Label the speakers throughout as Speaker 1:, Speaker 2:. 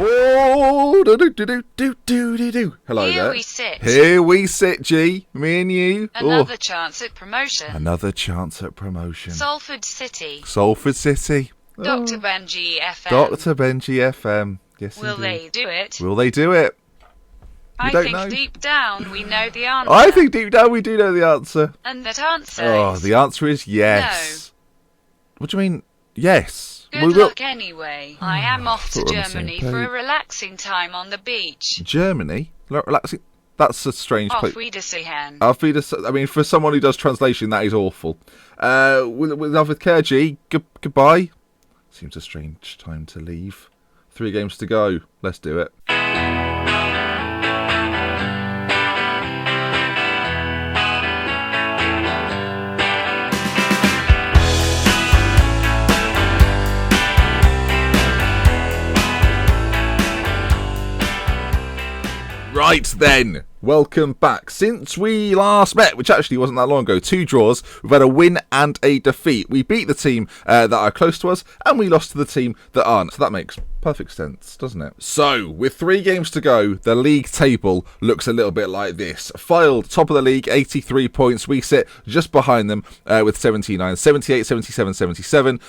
Speaker 1: Oh, do. Hello there.
Speaker 2: Here we sit.
Speaker 1: Here we sit, G. Me and you.
Speaker 2: Another chance at promotion.
Speaker 1: Another chance at promotion.
Speaker 2: Salford City.
Speaker 1: Salford City.
Speaker 2: Dr. Benji FM.
Speaker 1: Dr. Benji FM. Yes,
Speaker 2: Will
Speaker 1: indeed.
Speaker 2: they do it?
Speaker 1: Will they do it?
Speaker 2: I
Speaker 1: don't
Speaker 2: think
Speaker 1: know.
Speaker 2: deep down we know the answer.
Speaker 1: I think deep down we do know the answer.
Speaker 2: And that answer
Speaker 1: Oh,
Speaker 2: is...
Speaker 1: the answer is yes. What do you mean, yes?
Speaker 2: Good luck anyway. I am off to
Speaker 1: thought we were on the same
Speaker 2: Germany for a
Speaker 1: page.
Speaker 2: relaxing time on the beach.
Speaker 1: Germany? Relaxing? That's a strange place.
Speaker 2: Auf Wiedersehen.
Speaker 1: Auf Wiedersehen. I mean, for someone who does translation, that is awful. With love with care, G. Goodbye. Seems a strange time to leave. 3 games to go. Let's do it. Right then, welcome back. Since we last met, which actually wasn't that long ago, 2 draws, we've had a win and a defeat. We beat the team that are close to us, and we lost to the team that aren't. So that makes perfect sense, doesn't it? So, with 3 games to go, the league table looks a little bit like this. Fylde, top of the league, 83 points. We sit just behind them with 79, 78, 77, 77.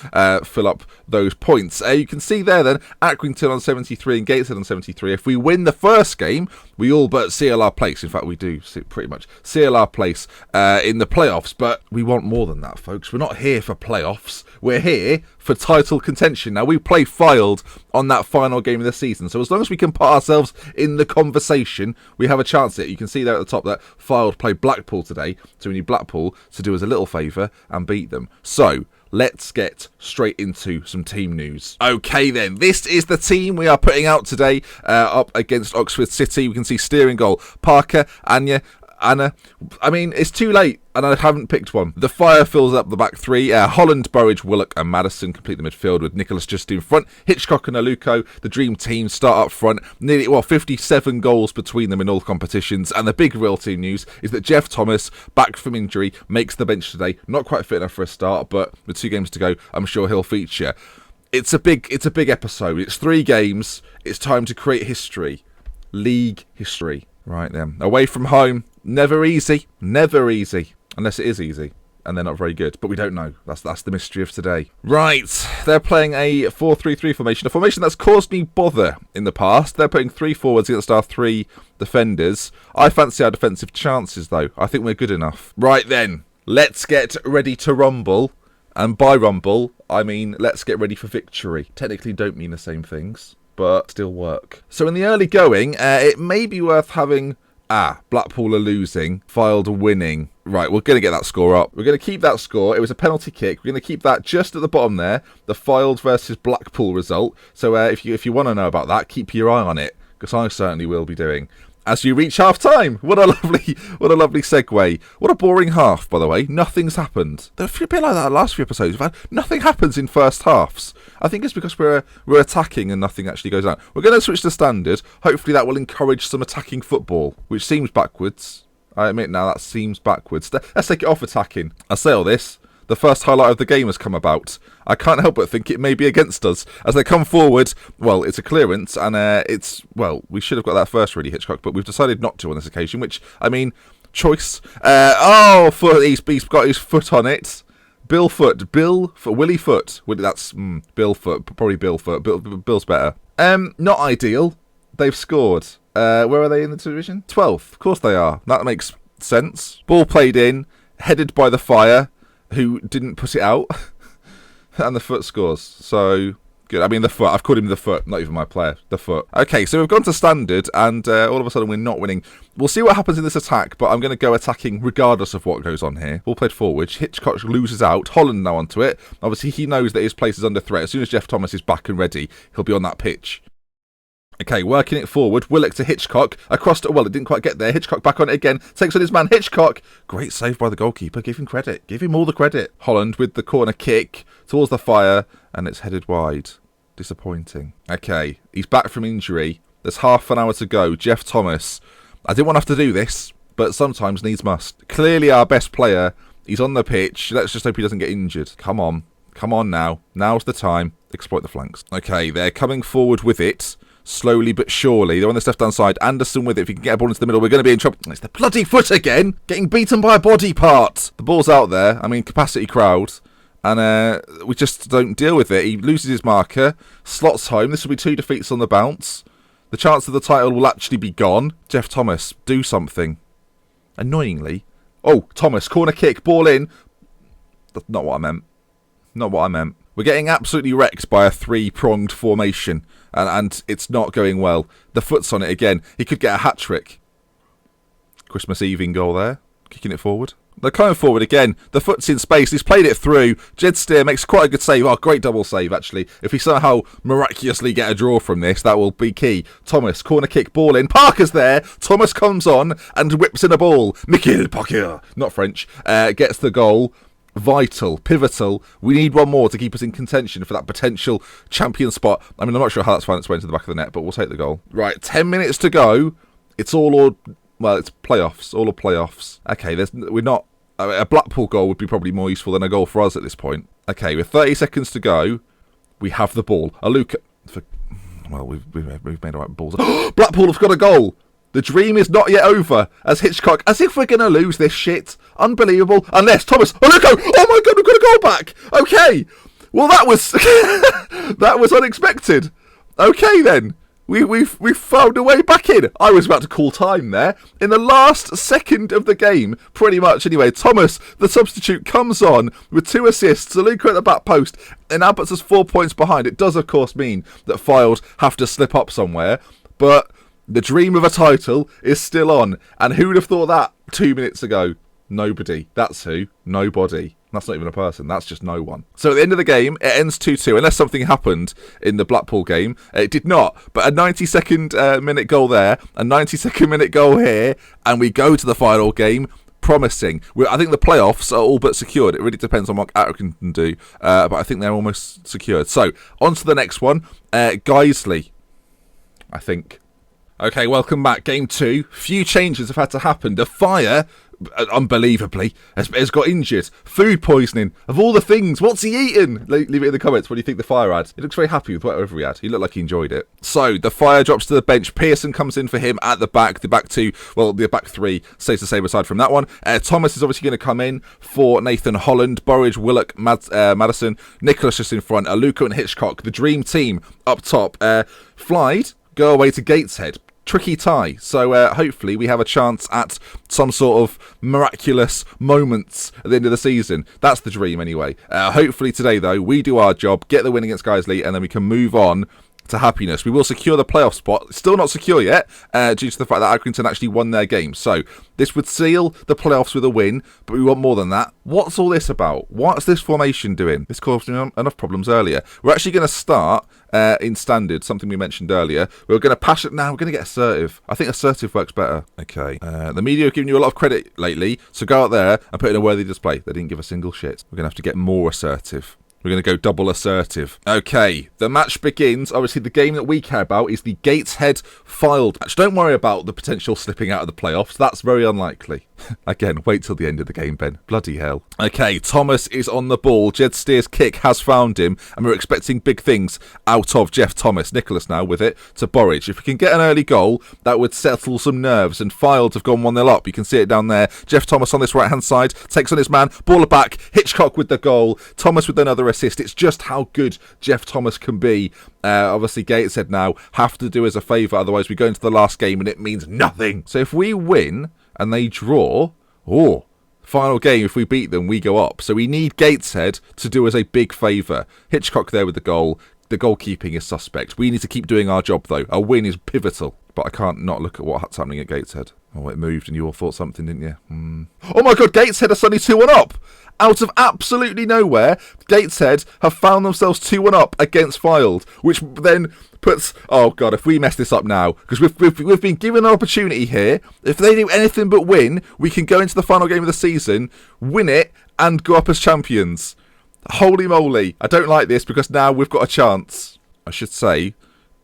Speaker 1: Fill up those points. You can see there then, Accrington on 73 and Gateshead on 73. If we win the first game, we all but seal our place. In fact, we do pretty much seal our place in the playoffs. But we want more than that, folks. We're not here for playoffs. We're here for title contention. Now, we play Fylde on that final game of the season. So as long as we can put ourselves in the conversation, we have a chance at it. You can see there at the top that Fylde played Blackpool today. So we need Blackpool to do us a little favour and beat them. So let's get straight into some team news. Okay then, this is the team we are putting out today up against Oxford City. We can see steering goal, Parker, Anna. I mean, it's too late, and I haven't picked one. The fire fills up the back 3. Holland, Burridge, Willock and Madison complete the midfield with Nicholas just in front. Hitchcock and Aluko, the dream team, start up front. Nearly, 57 goals between them in all competitions. And the big real team news is that Jeff Thomas, back from injury, makes the bench today. Not quite fit enough for a start, but with 2 games to go, I'm sure he'll feature. It's a big episode. It's 3 games. It's time to create history. League history. Right then. Away from home. Never easy. Unless it is easy. And they're not very good. But we don't know. That's the mystery of today. Right. They're playing a 4-3-3 formation. A formation that's caused me bother in the past. They're putting 3 forwards against our 3 defenders. I fancy our defensive chances, though. I think we're good enough. Right then. Let's get ready to rumble. And by rumble, I mean let's get ready for victory. Technically don't mean the same things, but still work. So in the early going, it may be worth having... Blackpool are losing. Fylde are winning. Right, we're going to get that score up. We're going to keep that score. It was a penalty kick. We're going to keep that just at the bottom there. The Fylde versus Blackpool result. So if you want to know about that, keep your eye on it, because I certainly will be doing. As you reach half-time. What a lovely segue. What a boring half, by the way. Nothing's happened. A bit like that last few episodes. We've had, nothing happens in first halves. I think it's because we're attacking and nothing actually goes on. We're going to switch to standard. Hopefully that will encourage some attacking football, which seems backwards. I admit now that seems backwards. Let's take it off attacking. I say all this. The first highlight of the game has come about. I can't help but think it may be against us. As they come forward, well, it's a clearance, and we should have got that first, really, Hitchcock, but we've decided not to on this occasion, which, I mean, choice. He's got his foot on it. Willie Foot. That's Bill Foot, probably Bill Foot. Bill's better. Not ideal. They've scored. Where are they in the division? 12th. Of course they are. That makes sense. Ball played in, headed by the Fire, who didn't put it out, and the Foot scores. So, good. I mean, the Foot. I've called him the Foot, not even my player. The Foot. Okay, so we've gone to standard, and all of a sudden we're not winning. We'll see what happens in this attack, but I'm going to go attacking regardless of what goes on here. Ball played forward. Hitchcock loses out. Holland now onto it. Obviously, he knows that his place is under threat. As soon as Jeff Thomas is back and ready, he'll be on that pitch. Okay, working it forward. Willock to Hitchcock. Across to... Well, it didn't quite get there. Hitchcock back on it again. Takes on his man. Hitchcock. Great save by the goalkeeper. Give him credit. Give him all the credit. Holland with the corner kick towards the Fire. And it's headed wide. Disappointing. Okay, he's back from injury. There's half an hour to go. Jeff Thomas. I didn't want to have to do this, but sometimes needs must. Clearly our best player. He's on the pitch. Let's just hope he doesn't get injured. Come on. Come on now. Now's the time. Exploit the flanks. Okay, they're coming forward with it. slowly but surely. They're on this left-hand side. Anderson with it. If he can get a ball into the middle, we're going to be in trouble. It's the bloody foot again, getting beaten by a body part. The ball's out there. I mean, capacity crowd. And we just don't deal with it. He loses his marker, slots home. This will be 2 defeats on the bounce. The chance of the title will actually be gone. Jeff Thomas, do something. Annoyingly. Oh, Thomas, corner kick, ball in. That's not what I meant. Not what I meant. We're getting absolutely wrecked by a 3-pronged formation. And it's not going well. The foot's on it again. He could get a hat-trick. Christmas Eve in goal there. Kicking it forward. They're coming forward again. The foot's in space. He's played it through. Jed Steer makes quite a good save. Oh, great double save, actually. If we somehow miraculously get a draw from this, that will be key. Thomas, corner kick, ball in. Parker's there. Thomas comes on and whips in a ball. Mikhail Parker, not French, gets the goal. Vital, pivotal. We need one more to keep us in contention for that potential champion spot. I mean, I'm not sure how that's found its way into the back of the net, but we'll take the goal. Right, 10 minutes to go. It's all or... Well, it's playoffs, all of playoffs. Okay, we're not... A Blackpool goal would be probably more useful than a goal for us at this point. Okay, with 30 seconds to go, we have the ball. Aluka... Well, we've made all right balls. Blackpool have got a goal! The dream is not yet over, as Hitchcock... As if we're going to lose this shit. Unbelievable. Unless Thomas... Aluka! Oh my god, we've got a goal back! Okay! Well, that was... that was unexpected. Okay, then. We've found a way back in. I was about to call time there. In the last second of the game, pretty much anyway, Thomas, the substitute, comes on with 2 assists. Luca at the back post, and now puts us 4 points behind. It does, of course, mean that Fylde have to slip up somewhere, but the dream of a title is still on. And who would have thought that 2 minutes ago? Nobody. That's who. Nobody. That's not even a person. That's just no one. So at the end of the game, it ends 2-2. Unless something happened in the Blackpool game. It did not. But a 92nd minute goal there. A 92nd minute goal here. And we go to the final game. Promising. I think the playoffs are all but secured. It really depends on what Atkinson can do. But I think they're almost secured. So, on to the next one. Guiseley, I think. Okay, welcome back. Game 2. Few changes have had to happen. The Fire... unbelievably, has got injured. Food poisoning. Of all the things, what's he eaten? Leave it in the comments. What do you think the Fire had? He looks very happy with whatever he had. He looked like he enjoyed it. So, the Fire drops to the bench. Pearson comes in for him at the back. The back 2, well, the back 3 stays the same aside from that one. Thomas is obviously going to come in for Nathan Holland. Burridge, Willock, Madison. Nicholas just in front. Aluka and Hitchcock. The dream team up top. Flyde go away to Gateshead. Tricky tie, so hopefully we have a chance at some sort of miraculous moments at the end of the season. That's the dream anyway. Hopefully today, though, we do our job, get the win against Guiseley, and then we can move on to happiness. We will secure the playoff spot. Still not secure yet, due to the fact that Accrington actually won their game. So this would seal the playoffs with a win, but we want more than that. What's all this about? What's this formation doing? This caused me enough problems earlier. We're actually going to start in standard, something we mentioned earlier. We're going to pass it now. We're going to get assertive. I think assertive works better. Okay. The media have given you a lot of credit lately, so go out there and put in a worthy display. They didn't give a single shit. We're going to have to get more assertive. We're going to go double assertive. Okay, the match begins. Obviously, the game that we care about is the Gateshead Fylde match. Don't worry about the potential slipping out of the playoffs. That's very unlikely. Again, wait till the end of the game, Ben. Bloody hell. Okay, Thomas is on the ball. Jed Steer's kick has found him, and we're expecting big things out of Jeff Thomas. Nicholas now with it to Burridge. If we can get an early goal, that would settle some nerves, and Fylde have gone 1-0 up. You can see it down there. Jeff Thomas on this right-hand side, takes on his man, baller back, Hitchcock with the goal, Thomas with another assist. It's just how good Jeff Thomas can be. Obviously, Gateshead now have to do us a favour, otherwise we go into the last game and it means nothing. So if we win and they draw, final game, if we beat them, we go up. So we need Gateshead to do us a big favour. Hitchcock there with the goal. The goalkeeping is suspect. We need to keep doing our job, though. A win is pivotal. But I can't not look at what's happening at Gateshead. Oh, it moved and you all thought something, didn't you? Oh my god, Gateshead are suddenly 2-1 up! Out of absolutely nowhere, Gateshead have found themselves 2-1 up against Fylde, which then puts... Oh god, if we mess this up now, because we've been given an opportunity here. If they do anything but win, we can go into the final game of the season, win it, and go up as champions. Holy moly, I don't like this because now we've got a chance. I should say...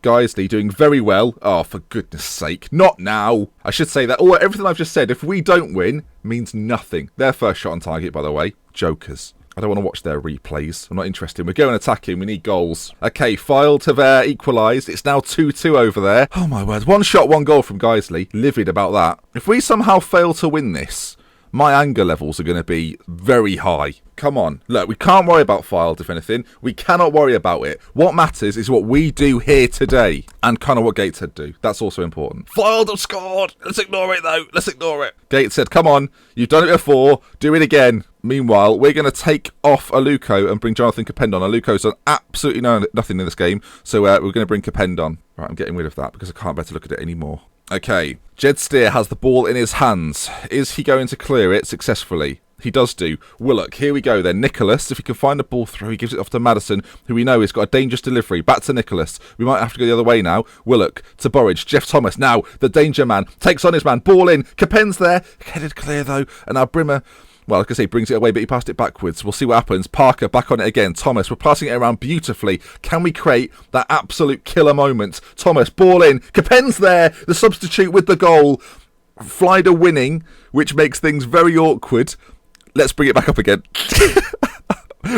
Speaker 1: Guiseley doing very well. Oh, for goodness sake. Not now. I should say that everything I've just said, if we don't win, means nothing. Their first shot on target, by the way. Jokers. I don't want to watch their replays. I'm not interested. We're going attacking. We need goals. Okay, Filed have equalised. It's now 2-2 over there. Oh my word. 1 shot, 1 goal from Guiseley. Livid about that. If we somehow fail to win this, my anger levels are going to be very high. Come on. Look, we can't worry about Filed, if anything. We cannot worry about it. What matters is what we do here today. And kind of what Gateshead do. That's also important. Filed have scored. Let's ignore it, though. Let's ignore it. Gateshead, come on. You've done it before. Do it again. Meanwhile, we're going to take off Aluko and bring Jonathan Capend on. Aluko's done absolutely nothing in this game. So we're going to bring Capend on. Right, I'm getting rid of that because I can't bear to look at it anymore. Okay, Jed Steer has the ball in his hands. Is he going to clear it successfully? He does do. Willock, here we go then. Nicholas, if he can find the ball through, he gives it off to Madison, who we know has got a dangerous delivery. Back to Nicholas. We might have to go the other way now. Willock to Burridge. Jeff Thomas, now the danger man. Takes on his man. Ball in. Capend's there. Headed clear though. And now Brimmer, well, like I say, brings it away, but he passed it backwards. We'll see what happens. Parker back on it again. Thomas, we're passing it around beautifully. Can we create that absolute killer moment? Thomas, ball in. Capend's there. The substitute with the goal. Flyder winning, which makes things very awkward. Let's bring it back up again.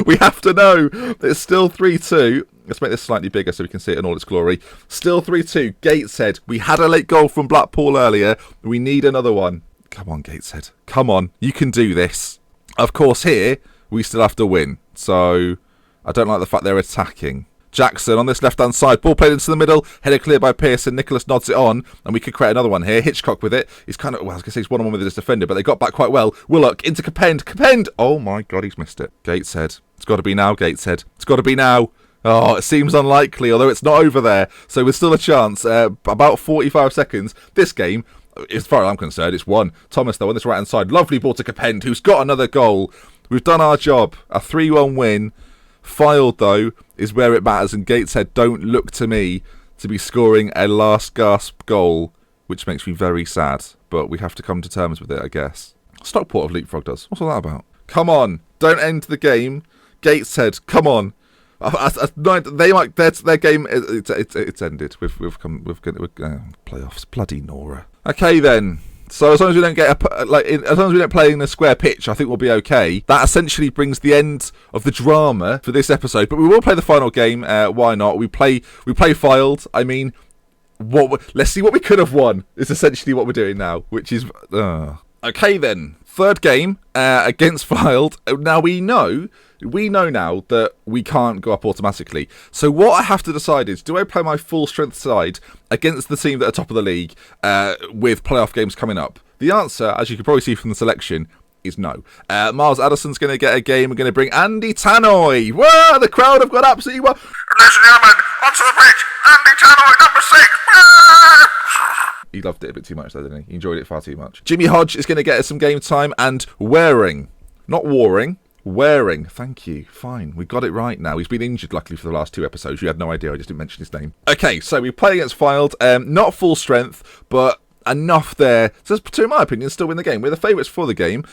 Speaker 1: We have to know. It's still 3-2. Let's make this slightly bigger so we can see it in all its glory. Still 3-2. Gateshead. We had a late goal from Blackpool earlier. We need another one. Come on, Gateshead. Come on. You can do this. Of course, here, we still have to win. So, I don't like the fact they're attacking. Jackson on this left-hand side. Ball played into the middle. Headed clear by Pearson. Nicholas nods it on. And we could create another one here. Hitchcock with it. He's kind of, well, I was going to say he's one-on-one with his defender, but they got back quite well. Willock into Capend. Capend! Oh my God, he's missed it. Gateshead. It's got to be now, Gateshead. It's got to be now. Oh, it seems unlikely, although it's not over there. So there's still a chance. About 45 seconds. This game, as far as I'm concerned, it's won. Thomas, though, on this right-hand side. Lovely ball to Capend, who's got another goal. We've done our job. A 3-1 win. Filed, though, is where it matters, and Gateshead don't look to me to be scoring a last gasp goal, which makes me very sad. But we have to come to terms with it, I guess. Stockport have leapfrogged us. What's all that about? Come on. Don't end the game. Gateshead, come on. They might. Their game. It's ended. We've playoffs. Bloody Nora. Okay then. So as long as we don't get as long as we don't play in a square pitch, I think we'll be okay. That essentially brings the end of the drama for this episode. But we will play the final game. Why not? We play Filed. I mean, let's see what we could have won. Is essentially what we're doing now, which is okay then. Third game against Filed. Now we know now that we can't go up automatically. So what I have to decide is, do I play my full strength side against the team that are top of the league with playoff games coming up? The answer, as you can probably see from the selection, is no. Miles Addison's going to get a game. We're going to bring Andy Tannoy. Whoa, the crowd have got absolutely well.
Speaker 3: Ladies and gentlemen, onto the pitch, Andy Tannoy, number 6.
Speaker 1: He loved it a bit too much, though, didn't he? He enjoyed it far too much. Jimmy Hodge is going to get us some game time, and Waring, not Waring, Waring, thank you. Fine, we got it right now. He's been injured, luckily, for the last 2 episodes. You had no idea, I just didn't mention his name. Okay, so we play against Filed. Not full strength, but enough there to, in my opinion, still win the game. We're the favourites for the game.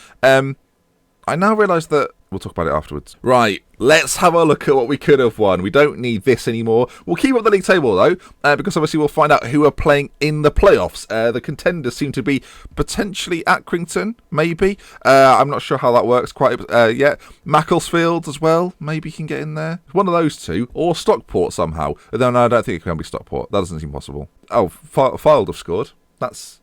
Speaker 1: I now realise that we'll talk about it afterwards. Right, let's have a look at what we could have won. We don't need this anymore. We'll keep up the league table, though, because obviously we'll find out who are playing in the playoffs. The contenders seem to be potentially Accrington, maybe. I'm not sure how that works quite yet. Macclesfield as well, maybe can get in there. One of those two, or Stockport somehow. No, I don't think it can be Stockport. That doesn't seem possible. Oh, Filed have scored. That's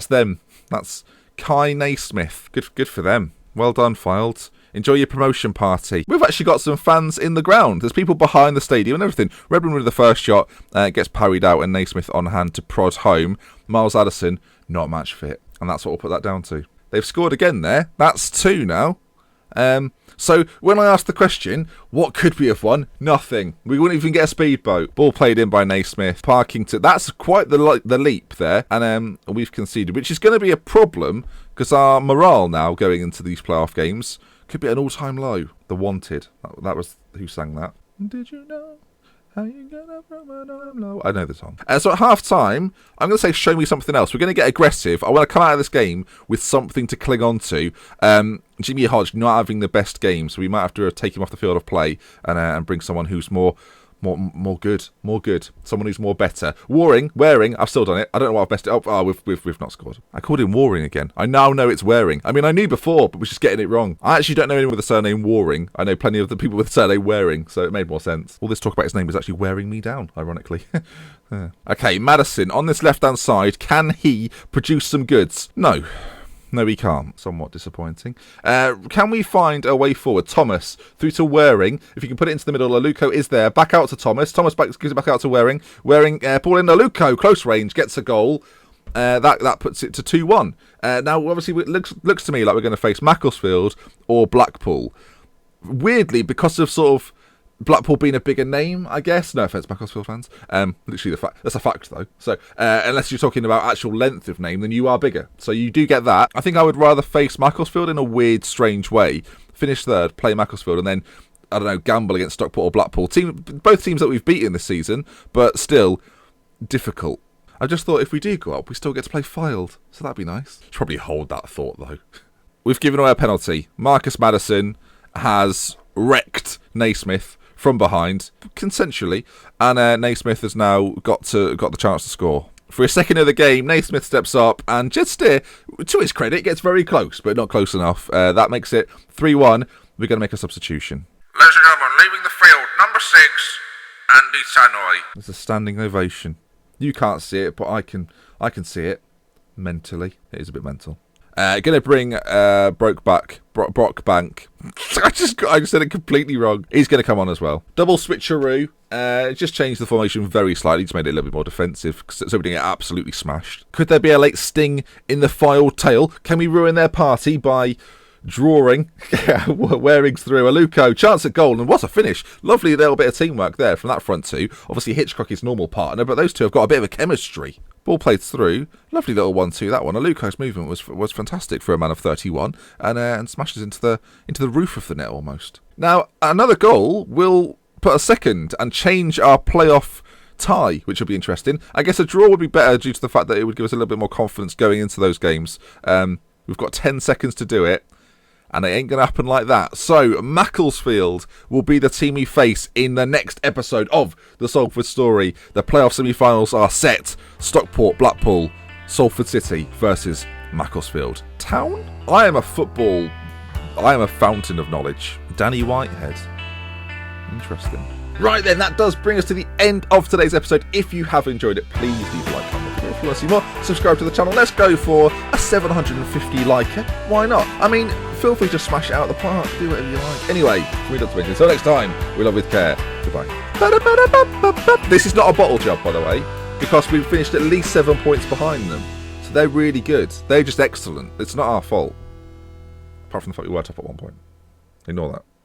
Speaker 1: them. That's Kai Naismith. Good for them. Well done, Filed. Enjoy your promotion party. We've actually got some fans in the ground. There's people behind the stadium and everything. Redmond with the first shot gets parried out, and Naismith on hand to prod home. Miles Addison, not match fit. And that's what we'll put that down to. They've scored again there. That's 2 now. So when I asked the question, what could we have won? Nothing. We wouldn't even get a speedboat. Ball played in by Naismith. Parkington. That's quite the leap there. And we've conceded, which is going to be a problem because our morale now going into these playoff games could be an all-time low. The Wanted. That was who sang that. Did you know how you get up from an all-time low? I know the song. So at half-time, I'm going to say show me something else. We're going to get aggressive. I want to come out of this game with something to cling on to. Jimmy Hodge not having the best game, so we might have to take him off the field of play and bring someone who's more More good. Someone who's more better. Wearing, I've still done it. I don't know why I've messed it up. Oh, we've not scored. I called him Waring again. I now know it's Wearing. I mean, I knew before, but we're just getting it wrong. I actually don't know anyone with the surname Waring. I know plenty of the people with the surname Wearing, so it made more sense. All this talk about his name was actually wearing me down, ironically. Okay, Maddison, on this left-hand side, can he produce some goods? No. No, he can't. Somewhat disappointing. Can we find a way forward? Thomas through to Waring. If you can put it into the middle, Aluko is there. Back out to Thomas. Thomas gives it back out to Waring. Waring, ball in. Aluko, close range, gets a goal. That puts it to 2-1. Now, obviously, it looks to me like we're going to face Macclesfield or Blackpool. Weirdly, because of sort of Blackpool being a bigger name, I guess. No offence, Macclesfield fans. Literally, that's a fact, though. So, unless you're talking about actual length of name, then you are bigger. So you do get that. I think I would rather face Macclesfield in a weird, strange way. Finish third, play Macclesfield, and then, I don't know, gamble against Stockport or Blackpool. Both teams that we've beaten this season, but still difficult. I just thought if we do go up, we still get to play Fylde. So that'd be nice. Should probably hold that thought, though. We've given away a penalty. Marcus Maddison has wrecked Naismith from behind, consensually, and Naismith has now got the chance to score. For a second of the game, Naismith steps up and just, to his credit, gets very close, but not close enough. That makes it 3-1. We're going to make a substitution.
Speaker 3: Ladies and gentlemen, leaving the field, number 6, Andy Tannoy.
Speaker 1: It's a standing ovation. You can't see it, but I can see it mentally. It is a bit mental. Going to bring Brockbank. I just said it completely wrong. He's going to come on as well. Double switcheroo. Just changed the formation very slightly. Just made it a little bit more defensive so we didn't get absolutely smashed. Could there be a late sting in the Fylde tail? Can we ruin their party by drawing? Waring's through. Aluko, chance at goal, and what a finish. Lovely little bit of teamwork there from that front two. Obviously Hitchcock is normal partner, but those two have got a bit of a chemistry. Ball played through. Lovely little 1-2, that one. Aluko's movement was fantastic for a man of 31 and smashes into the roof of the net almost. Now, another goal will put a second and change our playoff tie, which will be interesting. I guess a draw would be better due to the fact that it would give us a little bit more confidence going into those games. We've got 10 seconds to do it, and it ain't going to happen like that. So, Macclesfield will be the team we face in the next episode of the Salford Story. The playoff semi-finals are set. Stockport, Blackpool, Salford City versus Macclesfield Town. I am a fountain of knowledge. Danny Whitehead. Interesting. Right then, that does bring us to the end of today's episode. If you have enjoyed it, please leave a like on the video. If you want to see more, subscribe to the channel. Let's go for a 750 liker. Why not? I mean, feel free to smash it out of the park. Do whatever you like. Anyway, from me, Dr. Wiggins. Until next time, we love with care. Goodbye. This is not a bottle job, by the way, because we've finished at least 7 points behind them. So they're really good. They're just excellent. It's not our fault. Apart from the fact we were top at one point. Ignore that.